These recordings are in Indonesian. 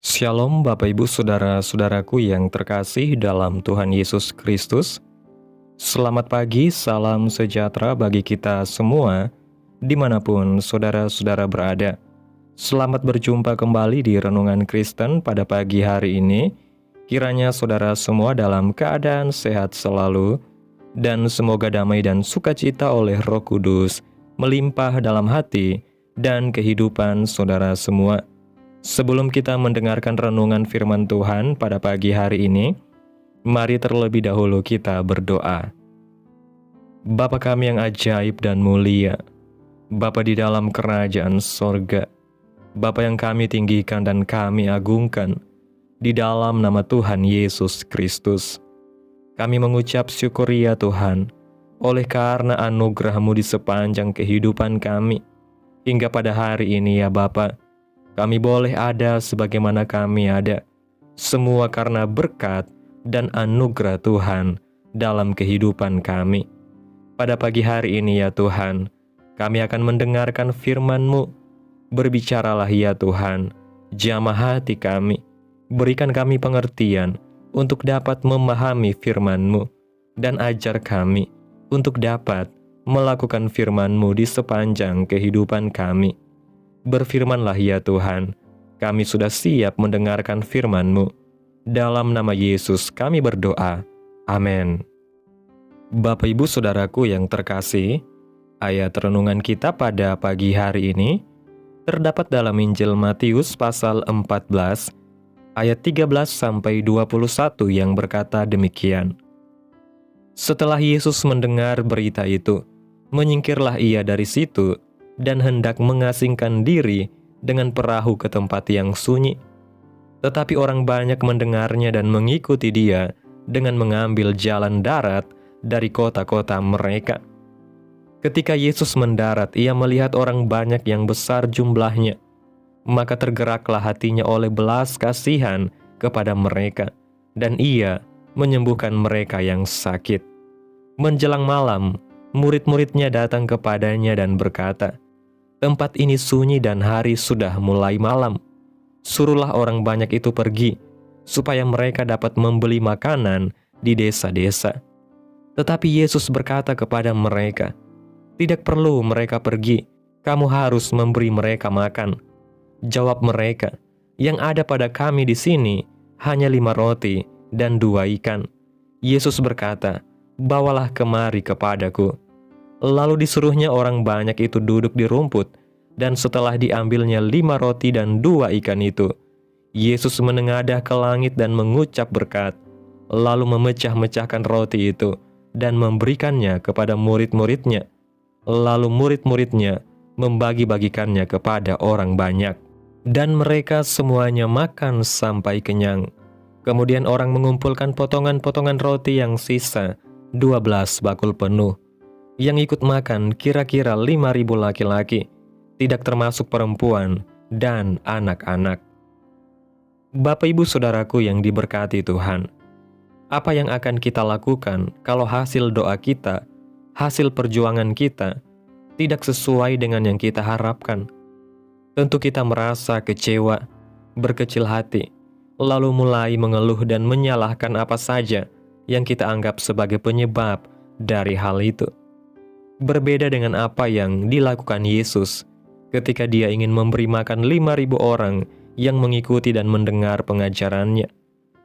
Shalom Bapak Ibu Saudara-saudaraku yang terkasih dalam Tuhan Yesus Kristus. Selamat pagi, salam sejahtera bagi kita semua dimanapun saudara-saudara berada. Selamat berjumpa kembali di Renungan Kristen pada pagi hari ini. Kiranya saudara semua dalam keadaan sehat selalu, dan semoga damai dan sukacita oleh Roh Kudus melimpah dalam hati dan kehidupan saudara semua. Sebelum kita mendengarkan renungan firman Tuhan pada pagi hari ini, mari terlebih dahulu kita berdoa. Bapa kami yang ajaib dan mulia, Bapa di dalam kerajaan sorga, Bapa yang kami tinggikan dan kami agungkan, di dalam nama Tuhan Yesus Kristus, kami mengucap syukur ya Tuhan, oleh karena anugerah-Mu di sepanjang kehidupan kami, hingga pada hari ini ya Bapa, kami boleh ada sebagaimana kami ada, semua karena berkat dan anugerah Tuhan dalam kehidupan kami. Pada pagi hari ini ya Tuhan, kami akan mendengarkan firman-Mu. Berbicaralah ya Tuhan, jamah hati kami, berikan kami pengertian untuk dapat memahami firman-Mu, dan ajar kami untuk dapat melakukan firman-Mu di sepanjang kehidupan kami. Berfirmanlah ya Tuhan, kami sudah siap mendengarkan firman-Mu. Dalam nama Yesus kami berdoa. Amin. Bapak Ibu Saudaraku yang terkasih, ayat renungan kita pada pagi hari ini terdapat dalam Injil Matius pasal 14, ayat 13-21 yang berkata demikian. Setelah Yesus mendengar berita itu, menyingkirlah ia dari situ, dan hendak mengasingkan diri dengan perahu ke tempat yang sunyi. Tetapi orang banyak mendengarnya dan mengikuti dia dengan mengambil jalan darat dari kota-kota mereka. Ketika Yesus mendarat, ia melihat orang banyak yang besar jumlahnya. Maka tergeraklah hatinya oleh belas kasihan kepada mereka, dan ia menyembuhkan mereka yang sakit. Menjelang malam, murid-muridnya datang kepadanya dan berkata, "Tempat ini sunyi dan hari sudah mulai malam. Suruhlah orang banyak itu pergi, supaya mereka dapat membeli makanan di desa-desa." Tetapi Yesus berkata kepada mereka, "Tidak perlu mereka pergi, kamu harus memberi mereka makan." Jawab mereka, "Yang ada pada kami di sini hanya 5 roti dan 2 ikan." Yesus berkata, "Bawalah kemari kepadaku." Lalu disuruhnya orang banyak itu duduk di rumput, dan setelah diambilnya 5 roti dan 2 ikan itu, Yesus menengadah ke langit dan mengucap berkat, lalu memecah-mecahkan roti itu, dan memberikannya kepada murid-muridnya. Lalu murid-muridnya membagi-bagikannya kepada orang banyak. Dan mereka semuanya makan sampai kenyang. Kemudian orang mengumpulkan potongan-potongan roti yang sisa, 12 bakul penuh. Yang ikut makan kira-kira 5.000 laki-laki, tidak termasuk perempuan dan anak-anak. Bapak Ibu Saudaraku yang diberkati Tuhan, apa yang akan kita lakukan kalau hasil doa kita, hasil perjuangan kita, tidak sesuai dengan yang kita harapkan? Tentu kita merasa kecewa, berkecil hati, lalu mulai mengeluh dan menyalahkan apa saja yang kita anggap sebagai penyebab dari hal itu. Berbeda dengan apa yang dilakukan Yesus ketika dia ingin memberi makan 5.000 orang yang mengikuti dan mendengar pengajarannya.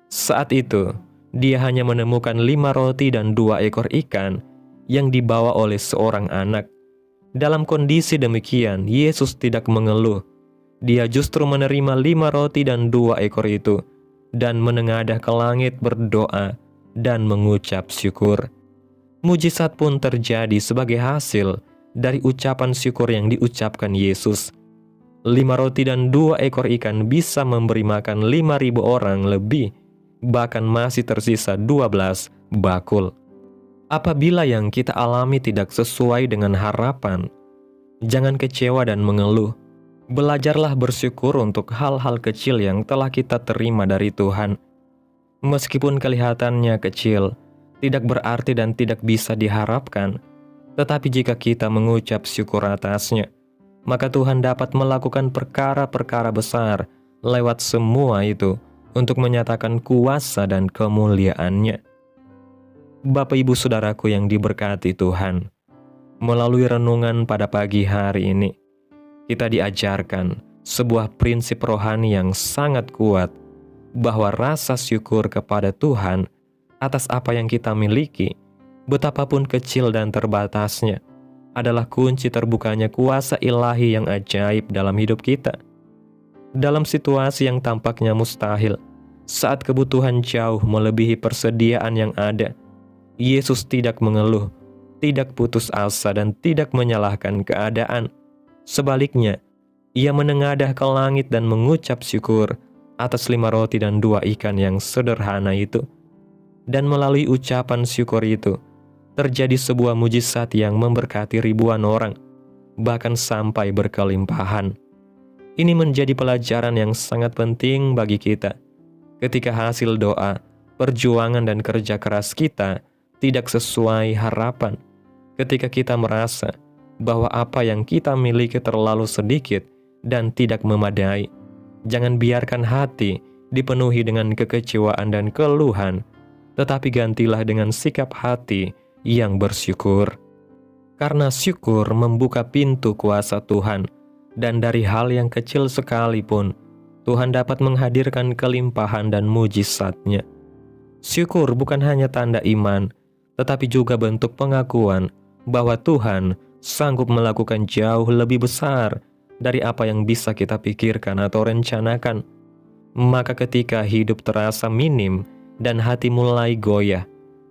Saat itu, dia hanya menemukan 5 roti dan 2 ekor ikan yang dibawa oleh seorang anak. Dalam kondisi demikian, Yesus tidak mengeluh. Dia justru menerima 5 roti dan 2 ekor itu, dan menengadah ke langit berdoa dan mengucap syukur. Mujizat pun terjadi sebagai hasil dari ucapan syukur yang diucapkan Yesus. 5 roti dan 2 ekor ikan bisa memberi makan 5.000 orang lebih, bahkan masih tersisa 12 bakul. Apabila yang kita alami tidak sesuai dengan harapan, jangan kecewa dan mengeluh. Belajarlah bersyukur untuk hal-hal kecil yang telah kita terima dari Tuhan. Meskipun kelihatannya kecil, tidak berarti dan tidak bisa diharapkan. Tetapi jika kita mengucap syukur atasnya, maka Tuhan dapat melakukan perkara-perkara besar lewat semua itu untuk menyatakan kuasa dan kemuliaan-Nya. Bapak Ibu Saudaraku yang diberkati Tuhan, melalui renungan pada pagi hari ini, kita diajarkan sebuah prinsip rohani yang sangat kuat bahwa rasa syukur kepada Tuhan atas apa yang kita miliki, betapapun kecil dan terbatasnya, adalah kunci terbukanya kuasa ilahi yang ajaib dalam hidup kita. Dalam situasi yang tampaknya mustahil, saat kebutuhan jauh melebihi persediaan yang ada, Yesus tidak mengeluh, tidak putus asa, dan tidak menyalahkan keadaan. Sebaliknya, Ia menengadah ke langit dan mengucap syukur atas 5 roti dan 2 ikan yang sederhana itu. Dan melalui ucapan syukur itu, terjadi sebuah mujizat yang memberkati ribuan orang, bahkan sampai berkelimpahan. Ini menjadi pelajaran yang sangat penting bagi kita. Ketika hasil doa, perjuangan dan kerja keras kita tidak sesuai harapan, ketika kita merasa bahwa apa yang kita miliki terlalu sedikit dan tidak memadai, jangan biarkan hati dipenuhi dengan kekecewaan dan keluhan, tetapi gantilah dengan sikap hati yang bersyukur. Karena syukur membuka pintu kuasa Tuhan, dan dari hal yang kecil sekalipun, Tuhan dapat menghadirkan kelimpahan dan mujizat-Nya. Syukur bukan hanya tanda iman, tetapi juga bentuk pengakuan bahwa Tuhan sanggup melakukan jauh lebih besar dari apa yang bisa kita pikirkan atau rencanakan. Maka ketika hidup terasa minim dan hati mulai goyah,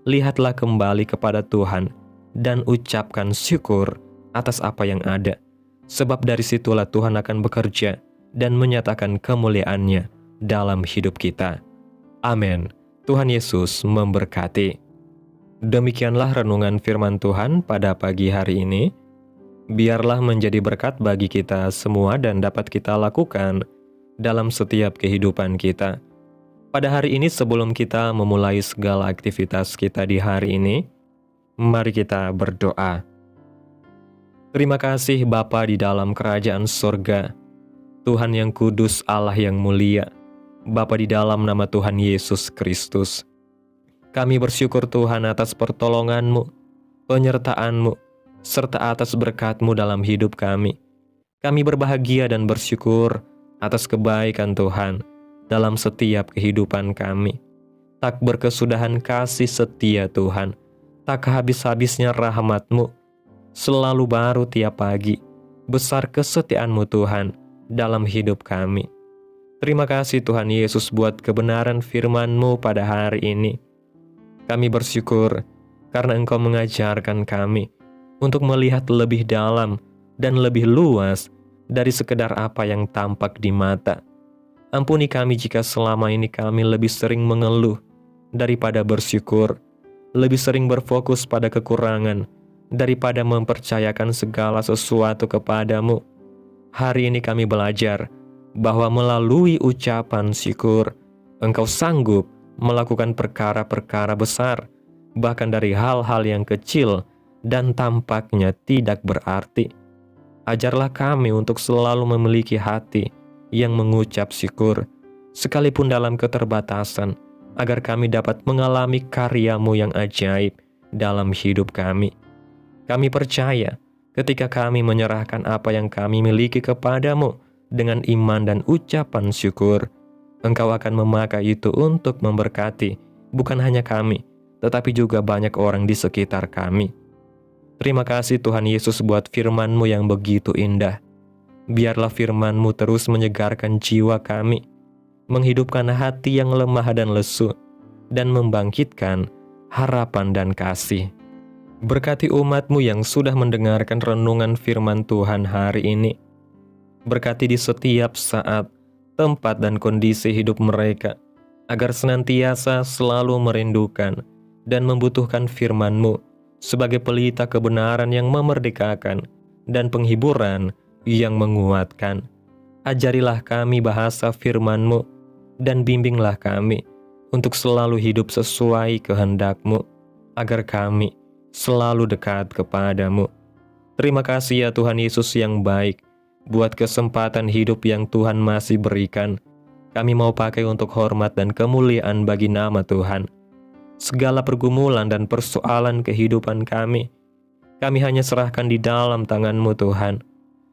lihatlah kembali kepada Tuhan dan ucapkan syukur atas apa yang ada. Sebab dari situlah Tuhan akan bekerja dan menyatakan kemuliaan-Nya dalam hidup kita. Amin. Tuhan Yesus memberkati. Demikianlah renungan firman Tuhan pada pagi hari ini. Biarlah menjadi berkat bagi kita semua dan dapat kita lakukan dalam setiap kehidupan kita. Pada hari ini sebelum kita memulai segala aktivitas kita di hari ini, mari kita berdoa. Terima kasih Bapa di dalam kerajaan surga, Tuhan yang kudus, Allah yang mulia, Bapa di dalam nama Tuhan Yesus Kristus. Kami bersyukur Tuhan atas pertolongan-Mu, penyertaan-Mu, serta atas berkat-Mu dalam hidup kami. Kami berbahagia dan bersyukur atas kebaikan Tuhan dalam setiap kehidupan kami. Tak berkesudahan kasih setia Tuhan, tak habis-habisnya rahmat-Mu, selalu baru tiap pagi. Besar kesetiaan-Mu Tuhan dalam hidup kami. Terima kasih Tuhan Yesus buat kebenaran firman-Mu pada hari ini. Kami bersyukur karena Engkau mengajarkan kami untuk melihat lebih dalam dan lebih luas dari sekedar apa yang tampak di mata. Ampuni kami jika selama ini kami lebih sering mengeluh daripada bersyukur, lebih sering berfokus pada kekurangan daripada mempercayakan segala sesuatu kepadamu. Hari ini kami belajar bahwa melalui ucapan syukur, Engkau sanggup melakukan perkara-perkara besar, bahkan dari hal-hal yang kecil dan tampaknya tidak berarti. Ajarlah kami untuk selalu memiliki hati yang mengucap syukur, sekalipun dalam keterbatasan, agar kami dapat mengalami karya-Mu yang ajaib dalam hidup kami. Kami percaya ketika kami menyerahkan apa yang kami miliki kepadamu dengan iman dan ucapan syukur, Engkau akan memakai itu untuk memberkati bukan hanya kami, tetapi juga banyak orang di sekitar kami. Terima kasih Tuhan Yesus buat firman-Mu yang begitu indah. Biarlah firman-Mu terus menyegarkan jiwa kami, menghidupkan hati yang lemah dan lesu, dan membangkitkan harapan dan kasih. Berkati umat-Mu yang sudah mendengarkan renungan firman Tuhan hari ini. Berkati di setiap saat, tempat dan kondisi hidup mereka, agar senantiasa selalu merindukan dan membutuhkan firman-Mu sebagai pelita kebenaran yang memerdekakan dan penghiburan yang menguatkan. Ajarilah kami bahasa firman-Mu dan bimbinglah kami untuk selalu hidup sesuai kehendak-Mu, agar kami selalu dekat kepadamu. Terima kasih ya Tuhan Yesus yang baik, buat kesempatan hidup yang Tuhan masih berikan, kami mau pakai untuk hormat dan kemuliaan bagi nama Tuhan. Segala pergumulan dan persoalan kehidupan kami hanya serahkan di dalam tangan-Mu Tuhan.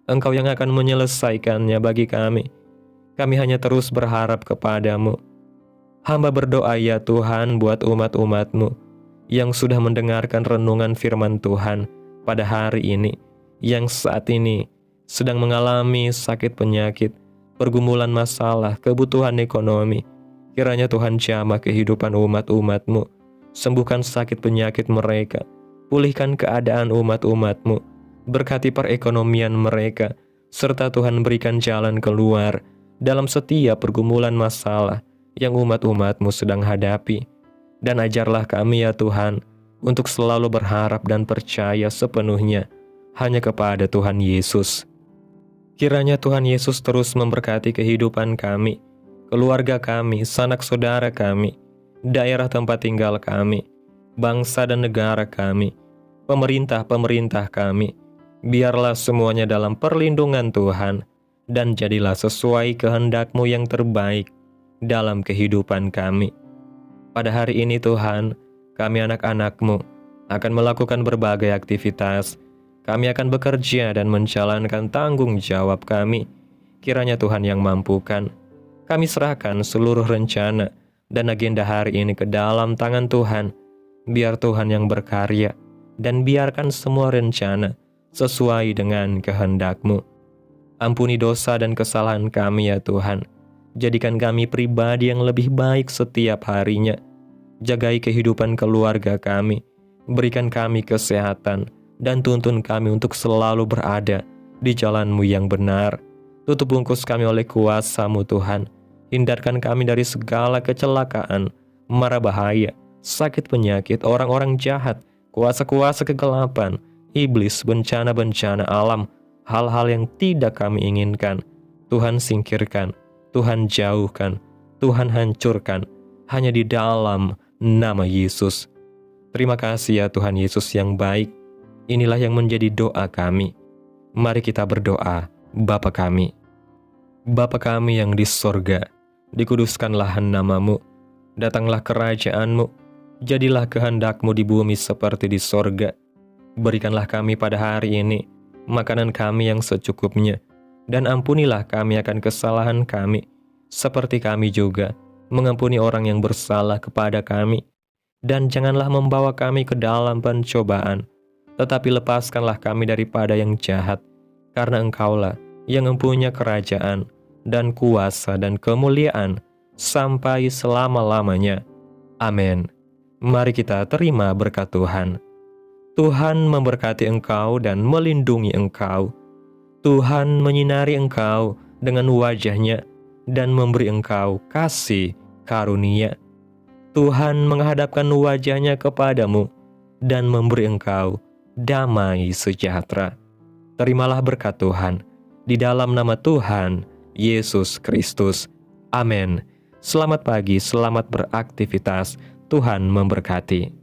Engkau yang akan menyelesaikannya bagi kami. Kami hanya terus berharap kepada-Mu. Hamba berdoa ya Tuhan buat umat-umat-Mu yang sudah mendengarkan renungan firman Tuhan pada hari ini, yang saat ini sedang mengalami sakit penyakit, pergumulan masalah, kebutuhan ekonomi. Kiranya Tuhan jamah kehidupan umat-umat-Mu, sembuhkan sakit penyakit mereka, pulihkan keadaan umat-umat-Mu, berkati perekonomian mereka, serta Tuhan berikan jalan keluar dalam setiap pergumulan masalah yang umat-umat-Mu sedang hadapi. Dan ajarlah kami ya Tuhan, untuk selalu berharap dan percaya sepenuhnya hanya kepada Tuhan Yesus. Kiranya Tuhan Yesus terus memberkati kehidupan kami, keluarga kami, sanak saudara kami, daerah tempat tinggal kami, bangsa dan negara kami, pemerintah-pemerintah kami. Biarlah semuanya dalam perlindungan Tuhan, dan jadilah sesuai kehendak-Mu yang terbaik dalam kehidupan kami. Pada hari ini Tuhan, kami anak-anak-Mu akan melakukan berbagai aktivitas. Kami akan bekerja dan menjalankan tanggung jawab kami. Kiranya Tuhan yang mampukan. Kami serahkan seluruh rencana dan agenda hari ini ke dalam tangan Tuhan. Biar Tuhan yang berkarya, dan biarkan semua rencana sesuai dengan kehendak-Mu. Ampuni dosa dan kesalahan kami ya Tuhan. Jadikan kami pribadi yang lebih baik setiap harinya. Jagai kehidupan keluarga kami. Berikan kami kesehatan, dan tuntun kami untuk selalu berada di jalan-Mu yang benar. Tutup bungkus kami oleh kuasa-Mu Tuhan. Hindarkan kami dari segala kecelakaan, mara bahaya, sakit penyakit, orang-orang jahat, kuasa-kuasa kegelapan, iblis, bencana-bencana alam, hal-hal yang tidak kami inginkan. Tuhan singkirkan, Tuhan jauhkan, Tuhan hancurkan, hanya di dalam nama Yesus. Terima kasih ya Tuhan Yesus yang baik. Inilah yang menjadi doa kami. Mari kita berdoa. Bapa kami. Bapa kami yang di sorga, dikuduskanlah nama-Mu. Datanglah kerajaan-Mu. Jadilah kehendak-Mu di bumi seperti di sorga. Berikanlah kami pada hari ini makanan kami yang secukupnya. Dan ampunilah kami akan kesalahan kami, seperti kami juga mengampuni orang yang bersalah kepada kami. Dan janganlah membawa kami ke dalam pencobaan, tetapi lepaskanlah kami daripada yang jahat, karena Engkaulah yang mempunyai kerajaan, dan kuasa, dan kemuliaan, sampai selama-lamanya. Amin. Mari kita terima berkat Tuhan. Tuhan memberkati engkau dan melindungi engkau. Tuhan menyinari engkau dengan wajah-Nya, dan memberi engkau kasih karunia. Tuhan menghadapkan wajah-Nya kepadamu, dan memberi engkau damai sejahtera. Terimalah berkat Tuhan, di dalam nama Tuhan Yesus Kristus. Amin. Selamat pagi, selamat beraktivitas. Tuhan memberkati.